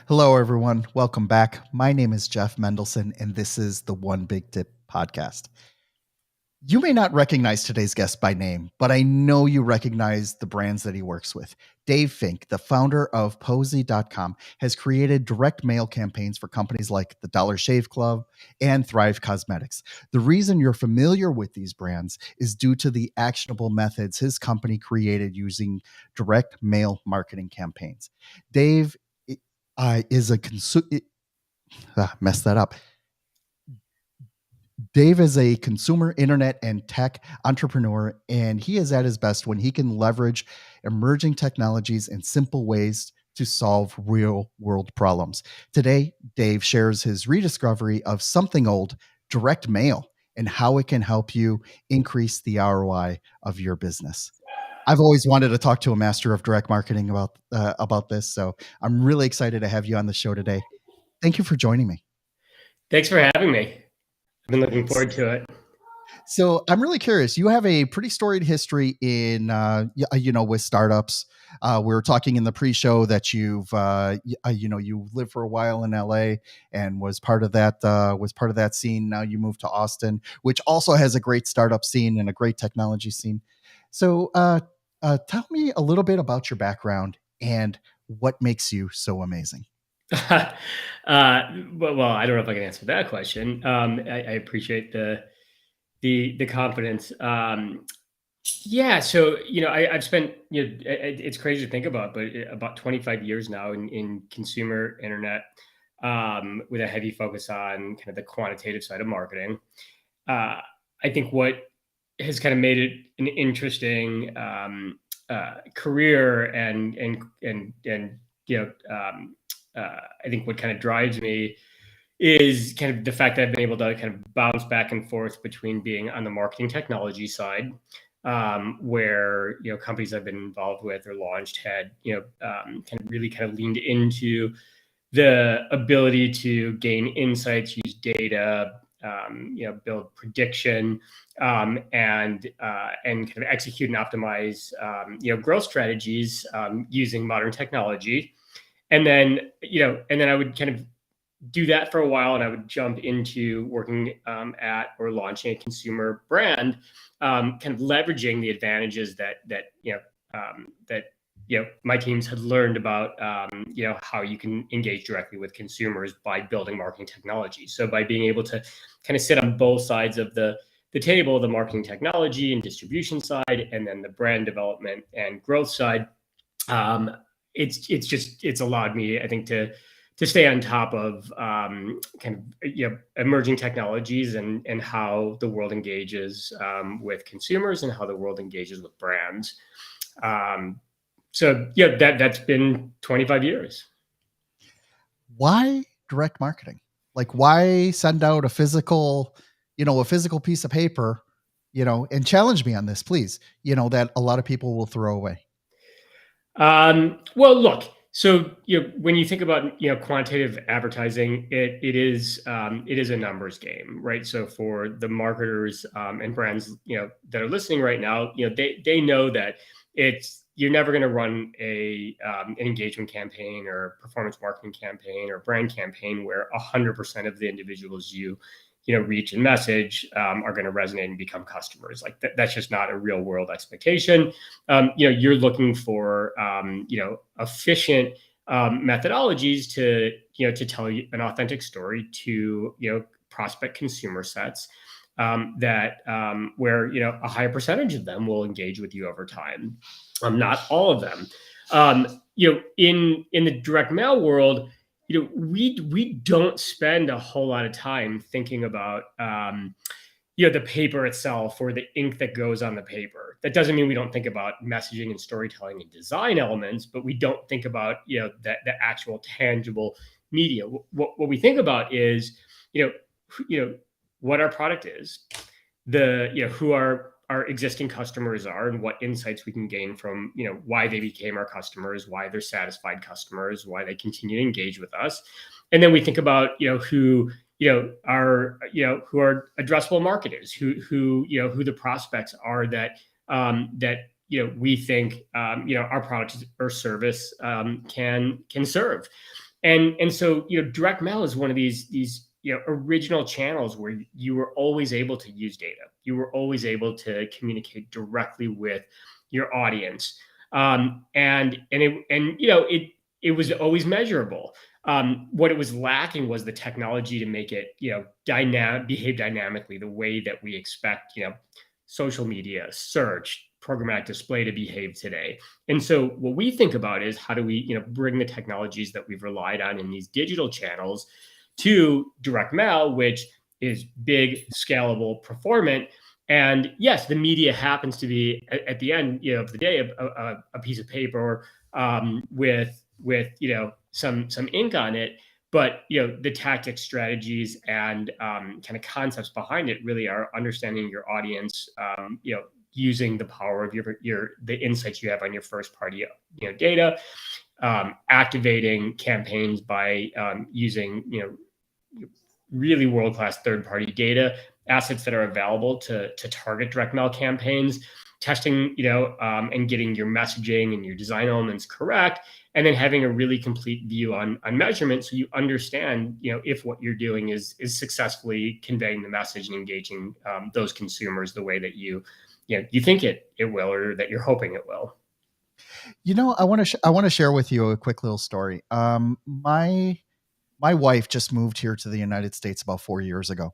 Hello, everyone. Welcome back. My name is Jeff Mendelson, and this is the One Big Tip podcast. You may not recognize today's guest by name, but I know you recognize the brands that he works with. Dave Fink, the founder of Posty.com, has created direct mail campaigns for companies like the Dollar Shave Club and Thrive Cosmetics. The reason you're familiar with these brands is due to the actionable methods his company created using direct mail marketing campaigns. Dave is a messed that up. Dave is a consumer internet and tech entrepreneur, and he is at his best when he can leverage emerging technologies in simple ways to solve real world problems. Today, Dave shares his rediscovery of something old, direct mail, and how it can help you increase the ROI of your business. I've always wanted to talk to a master of direct marketing about this, so I'm really excited to have you on the show today. Thank you for joining me. Thanks for having me. I've been looking forward to it. So I'm really curious. You have a pretty storied history in, with startups. We were talking in the pre-show that you lived for a while in LA and was part of that scene. Now you moved to Austin, which also has a great startup scene and a great technology scene. So tell me a little bit about your background and what makes you so amazing. Well, I don't know if I can answer that question. I appreciate the confidence. Yeah, so I've spent it's crazy to think about, but about 25 years now in consumer internet, with a heavy focus on kind of the quantitative side of marketing. I think what has kind of made it an interesting career and I think what kind of drives me is kind of the fact that I've been able to kind of bounce back and forth between being on the marketing technology side, where companies I've been involved with or launched had kind of really kind of leaned into the ability to gain insights, use data, build prediction, and kind of execute and optimize growth strategies using modern technology. And then I would kind of do that for a while, and I would jump into working at or launching a consumer brand, kind of leveraging the advantages that my teams had learned about how you can engage directly with consumers by building marketing technology. So by being able to kind of sit on both sides of the table, the marketing technology and distribution side, and then the brand development and growth side, it's allowed me, I think, to stay on top of kind of emerging technologies and how the world engages with consumers and how the world engages with brands. So that's been 25 years. Why direct marketing? Like, why send out a physical piece of paper, and challenge me on this, please, that a lot of people will throw away? Well, look, so when you think about quantitative advertising, it is a numbers game, right? So for the marketers and brands that are listening right now, they know that you're never going to run an engagement campaign or performance marketing campaign or brand campaign where 100% of the individuals you reach and message are going to resonate and become customers. Like that's just not a real world expectation. You're looking for efficient methodologies to tell you an authentic story to prospect consumer sets that where a high percentage of them will engage with you over time. Not all of them. In the direct mail world, we don't spend a whole lot of time thinking about the paper itself or the ink that goes on the paper. That doesn't mean we don't think about messaging and storytelling and design elements, but we don't think about the actual tangible media. What we think about is what our product is, who our existing customers are, and what insights we can gain from why they became our customers, why they're satisfied customers, why they continue to engage with us. And then we think about who our addressable market is, who the prospects are that we think our product or service can serve. And so, direct mail is one of these original channels where you were always able to use data. You were always able to communicate directly with your audience. And it was always measurable. What it was lacking was the technology to make it, behave dynamically the way that we expect, social media, search, programmatic display to behave today. And so what we think about is how do we, bring the technologies that we've relied on in these digital channels to direct mail, which is big, scalable, performant. And yes, the media happens to be at the end, of the day, a piece of paper with some ink on it. But the tactics, strategies, and kind of concepts behind it really are understanding your audience. Using the power of the insights you have on your first party data, activating campaigns by using really world class third party data assets that are available to target direct mail campaigns, testing and getting your messaging and your design elements correct, and then having a really complete view on measurement, so you understand if what you're doing is successfully conveying the message and engaging those consumers the way that you think it will, or that you're hoping it will. I want to share with you a quick little story. My wife just moved here to the United States about 4 years ago,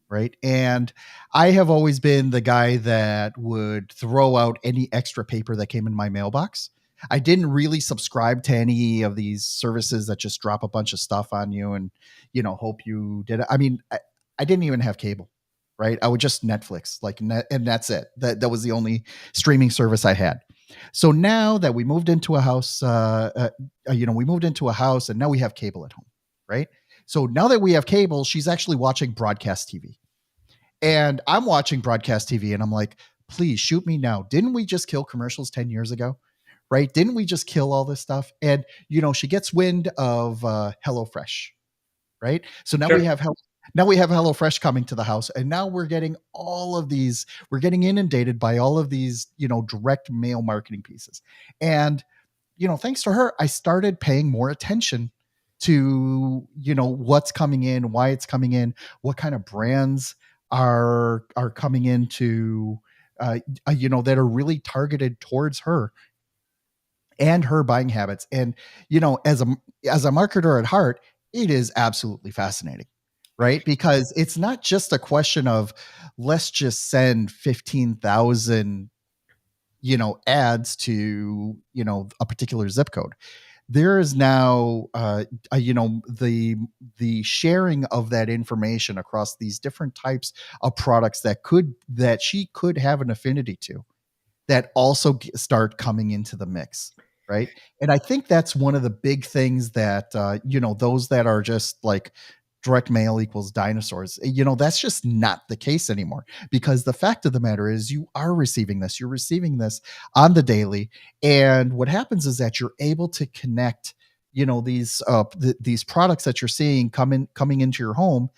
right? And I have always been the guy that would throw out any extra paper that came in my mailbox. I didn't really subscribe to any of these services that just drop a bunch of stuff on you and, hope you did it. I mean, I didn't even have cable, right? I would just Netflix, and that's it. That was the only streaming service I had. So now that we moved into a house, we moved into a house and now we have cable at home, right? So now that we have cable, she's actually watching broadcast TV. And I'm watching broadcast TV and I'm like, please shoot me now. Didn't we just kill commercials 10 years ago? Right? Didn't we just kill all this stuff? And, she gets wind of HelloFresh, right? So now Sure. now we have HelloFresh coming to the house, and now we're getting all of these. We're getting inundated by all of these, direct mail marketing pieces. And thanks to her, I started paying more attention to what's coming in, why it's coming in, what kind of brands are coming into, that are really targeted towards her and her buying habits. And as a marketer at heart, it is absolutely fascinating, right? Because it's not just a question of let's just send 15,000 ads to a particular zip code. There is now the sharing of that information across these different types of products that she could have an affinity to, that also start coming into the mix, right? And I think that's one of the big things that those that are just like direct mail equals dinosaurs, that's just not the case anymore, because the fact of the matter is you're receiving this on the daily. And what happens is that you're able to connect these products that you're seeing coming into your home.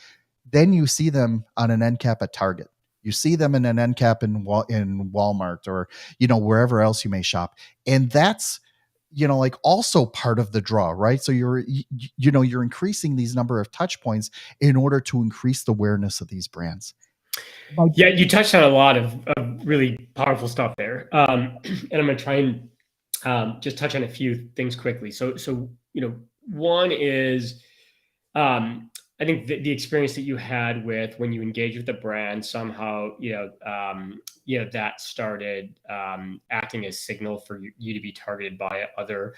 Then you see them on an end cap at Target. You see them in an end cap in Walmart, or wherever else you may shop. And that's like also part of the draw, right? So you're increasing these number of touch points in order to increase the awareness of these brands. Yeah, you touched on a lot of really powerful stuff there, and I'm going to try and just touch on a few things quickly. So one is, I think the experience that you had with when you engage with the brand, somehow that started acting as signal for you to be targeted by other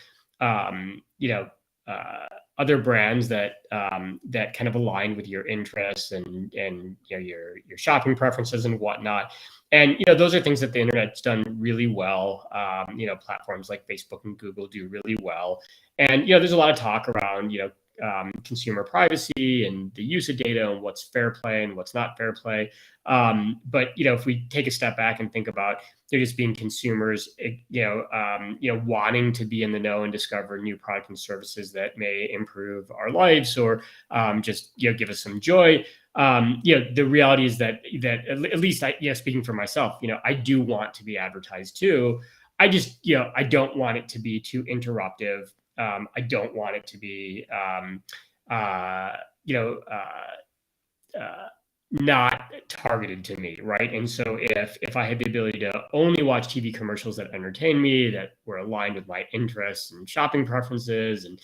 other brands that kind of align with your interests and your shopping preferences and whatnot. And those are things that the internet's done really well. Platforms like Facebook and Google do really well. And there's a lot of talk around consumer privacy and the use of data and what's fair play and what's not fair play. But if we take a step back and think about there just being consumers, wanting to be in the know and discover new products and services that may improve our lives, or just give us some joy. The reality is that at least speaking for myself, I do want to be advertised too. I just, I don't want it to be too interruptive I don't want it to be you know not targeted to me, right? And so if I had the ability to only watch TV commercials that entertain me, that were aligned with my interests and shopping preferences and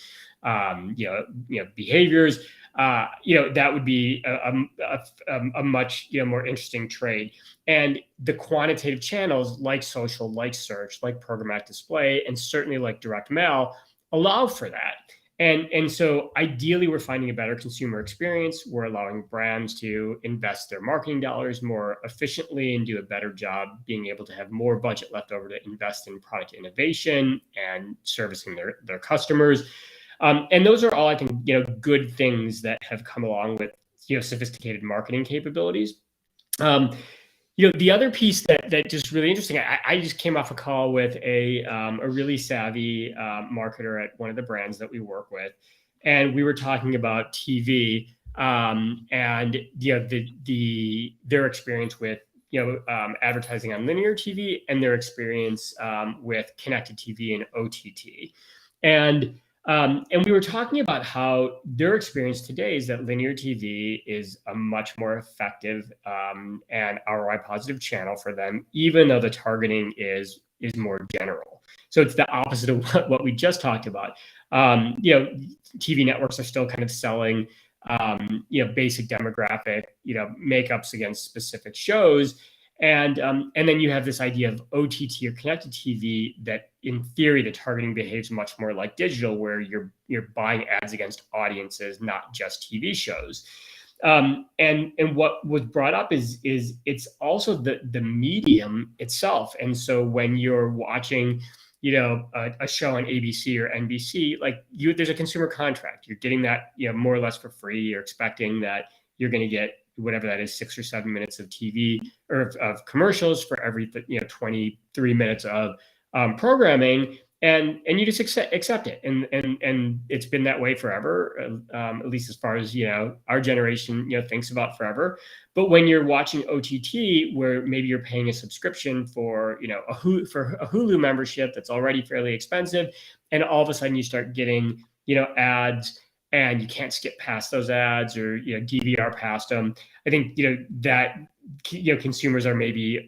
behaviors, that would be a much more interesting trade. And the quantitative channels like social, like search, like programmatic display, and certainly like direct mail allow for that. And so ideally, we're finding a better consumer experience. We're allowing brands to invest their marketing dollars more efficiently and do a better job being able to have more budget left over to invest in product innovation and servicing their customers. And those are all, I think, good things that have come along with sophisticated marketing capabilities. The other piece that just really interesting, I just came off a call with a really savvy marketer at one of the brands that we work with, and we were talking about TV and their experience with advertising on linear TV and their experience with connected TV and OTT, and we were talking about how their experience today is that linear TV is a much more effective and ROI positive channel for them, even though the targeting is more general. So it's the opposite of what we just talked about. TV networks are still kind of selling, basic demographic, makeups against specific shows. And then you have this idea of OTT or connected TV that, in theory, the targeting behaves much more like digital, where you're buying ads against audiences, not just TV shows. And what was brought up is it's also the medium itself. And so when you're watching, a show on ABC or NBC, there's a consumer contract. You're getting that, more or less for free. You're expecting that you're going to get whatever that is, 6 or 7 minutes of TV or of commercials for every 23 minutes of programming, and you just accept it, and it's been that way forever, at least as far as our generation thinks about forever. But when you're watching OTT, where maybe you're paying a subscription for a Hulu membership that's already fairly expensive, and all of a sudden you start getting ads, and you can't skip past those ads or DVR past them. I think that consumers are maybe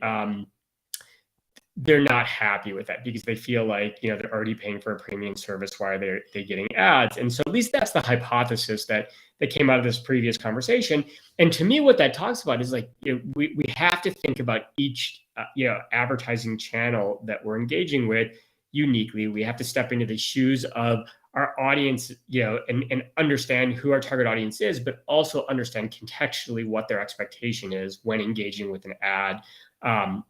they're not happy with that, because they feel like they're already paying for a premium service. Why are they getting ads? And so at least that's the hypothesis that came out of this previous conversation. And to me, what that talks about is we have to think about each advertising channel that we're engaging with uniquely. We have to step into the shoes of our audience, and understand who our target audience is, but also understand contextually what their expectation is when engaging with an ad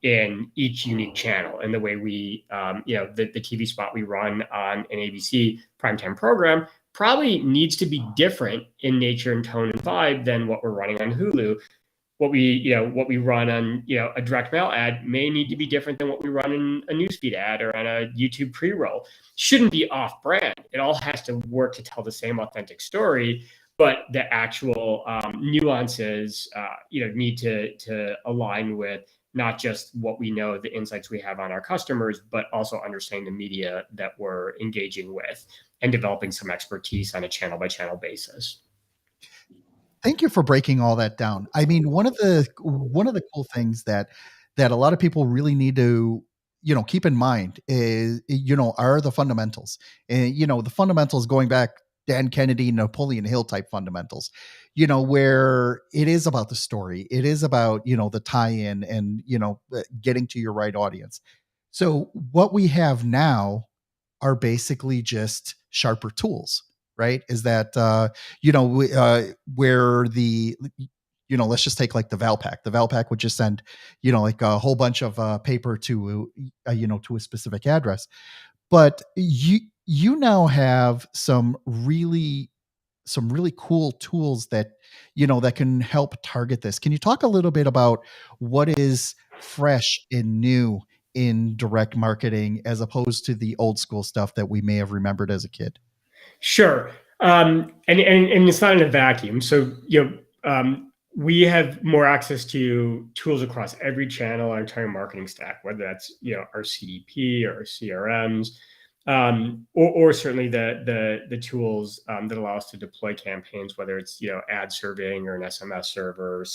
in each unique channel. And the way we, the TV spot we run on an ABC primetime program probably needs to be different in nature and tone and vibe than what we're running on Hulu. What we run on, a direct mail ad may need to be different than what we run in a newsfeed ad or on a YouTube pre-roll. Shouldn't be off brand. It all has to work to tell the same authentic story, but the actual nuances, need to align with not just what we know, the insights we have on our customers, but also understanding the media that we're engaging with and developing some expertise on a channel by channel basis. Thank you for breaking all that down. I mean, one of the cool things that a lot of people really need to keep in mind is are the fundamentals. And the fundamentals going back Dan Kennedy, Napoleon Hill type fundamentals, where it is about the story. It is about, the tie-in and, getting to your right audience. So what we have now are basically just sharper tools, right? Is that, where the, let's just take like the Valpak. The Valpak would just send, like a whole bunch of paper to, to a specific address. But you now have some really cool tools that that can help target this. Can you talk a little bit about what is fresh and new in direct marketing as opposed to the old school stuff that we may have remembered as a kid? Sure. And it's not in a vacuum. So we have more access to tools across every channel, our entire marketing stack, whether that's our CDP or our CRMs, or certainly the tools that allow us to deploy campaigns, whether it's ad serving or an SMS server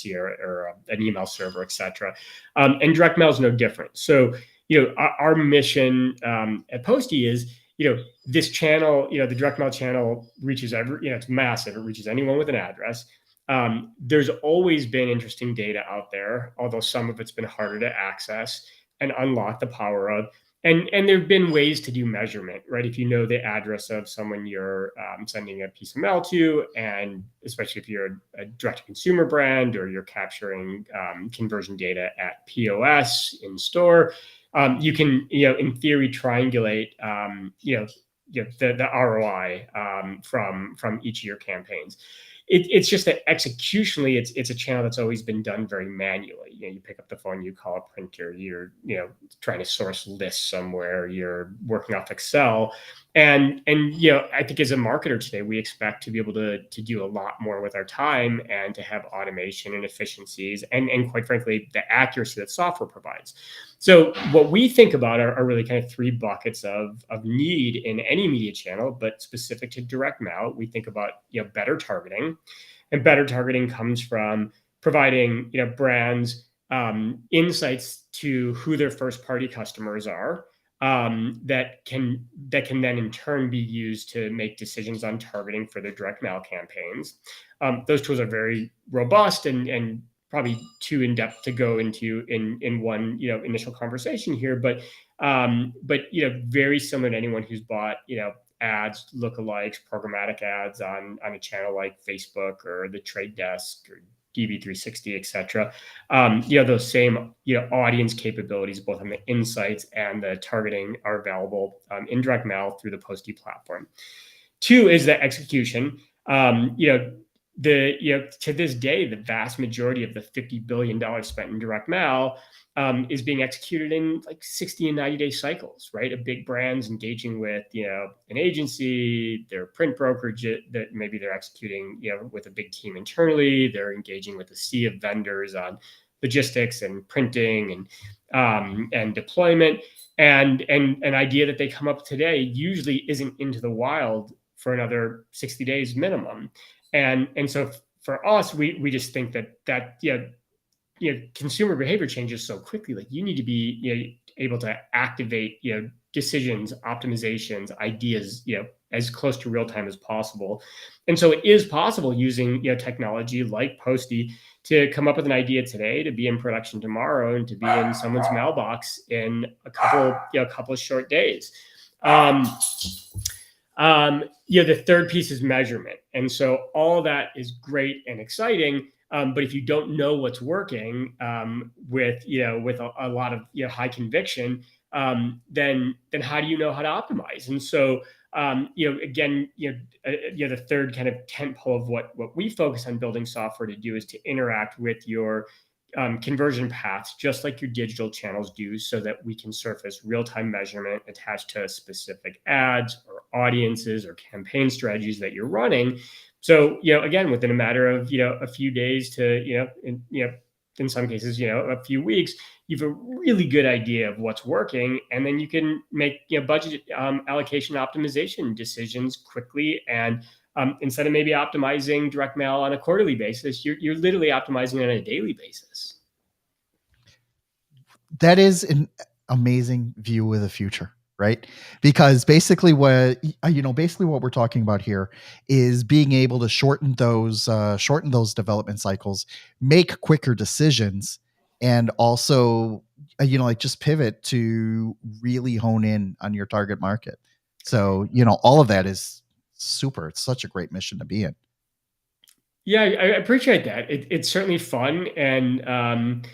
or an email server, etc. And direct mail is no different. So our mission at Posty is this channel, the direct mail channel reaches it's massive. It reaches anyone with an address. There's always been interesting data out there, although some of it's been harder to access and unlock the power of. And there have been ways to do measurement, right? If you know the address of someone you're sending a piece of mail to, and especially if you're a direct-to-consumer brand or you're capturing conversion data at POS in store, you can, in theory, triangulate, the ROI from each of your campaigns. It's just that executionally, it's a channel that's always been done very manually. You pick up the phone, you call a printer, you're trying to source lists somewhere, you're working off Excel, and I think as a marketer today, we expect to be able to do a lot more with our time and to have automation and efficiencies and quite frankly the accuracy that software provides. So what we think about are really kind of three buckets of need in any media channel, but specific to direct mail. We think about better targeting, and better targeting comes from providing brands insights to who their first party customers are, that can then in turn be used to make decisions on targeting for their direct mail campaigns. Those tools are very robust and probably too in depth to go into in one initial conversation here, but very similar to anyone who's bought ads, lookalikes, programmatic ads on a channel like Facebook or the Trade Desk or DV360, etc. Those same audience capabilities, both on the insights and the targeting, are available in direct mail through the Posty platform. Two is the execution. To this day, the vast majority of the $50 billion spent in direct mail is being executed in like 60 and 90-day cycles, right? A big brand's engaging with, an agency, their print brokerage that maybe they're executing, with a big team internally. They're engaging with a sea of vendors on logistics and printing and deployment. And an idea that they come up today usually isn't into the wild for another 60 days minimum. And so for us, we just think that consumer behavior changes so quickly. Like you need to be able to activate decisions, optimizations, ideas as close to real time as possible. And so it is possible using technology like Posty to come up with an idea today, to be in production tomorrow, and to be in someone's mailbox in a couple of short days. The third piece is measurement. And so all that is great and exciting. But if you don't know what's working with a lot of high conviction, then how do you know how to optimize? And so the third kind of tentpole of what we focus on building software to do is to interact with your conversion paths, just like your digital channels do, so that we can surface real-time measurement attached to specific ads or audiences or campaign strategies that you're running. So, again, within a matter of, a few days to, in some cases, a few weeks, you have a really good idea of what's working. And then you can make, budget allocation optimization decisions quickly. And instead of maybe optimizing direct mail on a quarterly basis, you're literally optimizing on a daily basis. That is an amazing view of the future, right? Because basically what we're talking about here is being able to shorten those development cycles, make quicker decisions, and also just pivot to really hone in on your target market. So all of that is super. It's such a great mission to be in. Yeah, I appreciate that. It's certainly fun, and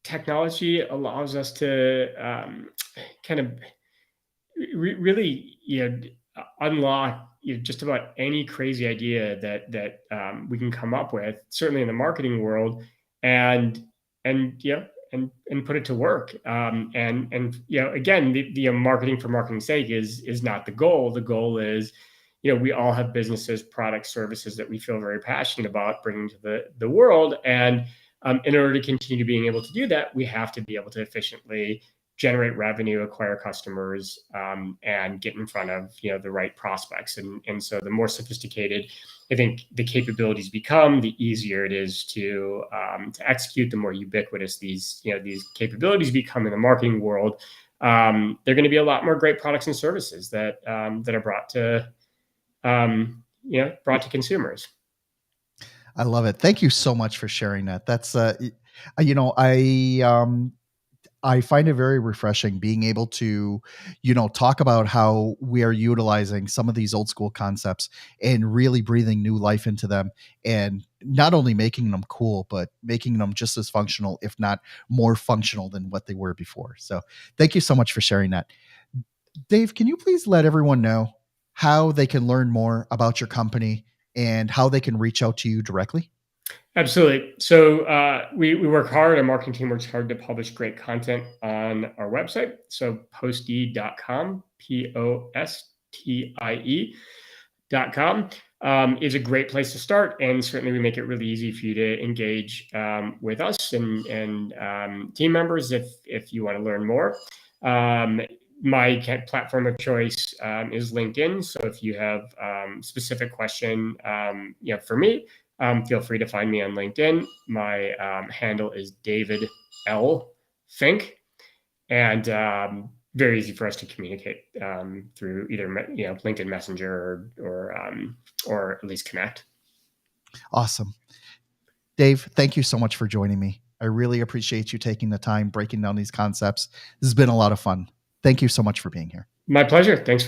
technology allows us to kind of really unlock just about any crazy idea that we can come up with, certainly in the marketing world, and put it to work. Again, the marketing for marketing's sake is not the goal. The goal is, we all have businesses, products, services that we feel very passionate about bringing to the world. And in order to continue being able to do that, we have to be able to efficiently generate revenue, acquire customers, and get in front of the right prospects. And so the more sophisticated I think the capabilities become, the easier it is to execute. The more ubiquitous these capabilities become in the marketing world, they're going to be a lot more great products and services that are brought to consumers. I love it. Thank you so much for sharing that. That's I find it very refreshing being able to, talk about how we are utilizing some of these old school concepts and really breathing new life into them, and not only making them cool, but making them just as functional, if not more functional than what they were before. So thank you so much for sharing that. Dave, can you please let everyone know how they can learn more about your company and how they can reach out to you directly? Absolutely. So we work hard. Our marketing team works hard to publish great content on our website. So posty.com, postie.com, is a great place to start. And certainly we make it really easy for you to engage with us and team members if you want to learn more. My platform of choice is LinkedIn. So if you have specific question for me, feel free to find me on LinkedIn. My handle is David L. Fink, and very easy for us to communicate through either LinkedIn Messenger or at least connect. Awesome. Dave, thank you so much for joining me. I really appreciate you taking the time breaking down these concepts. This has been a lot of fun. Thank you so much for being here. My pleasure. Thanks.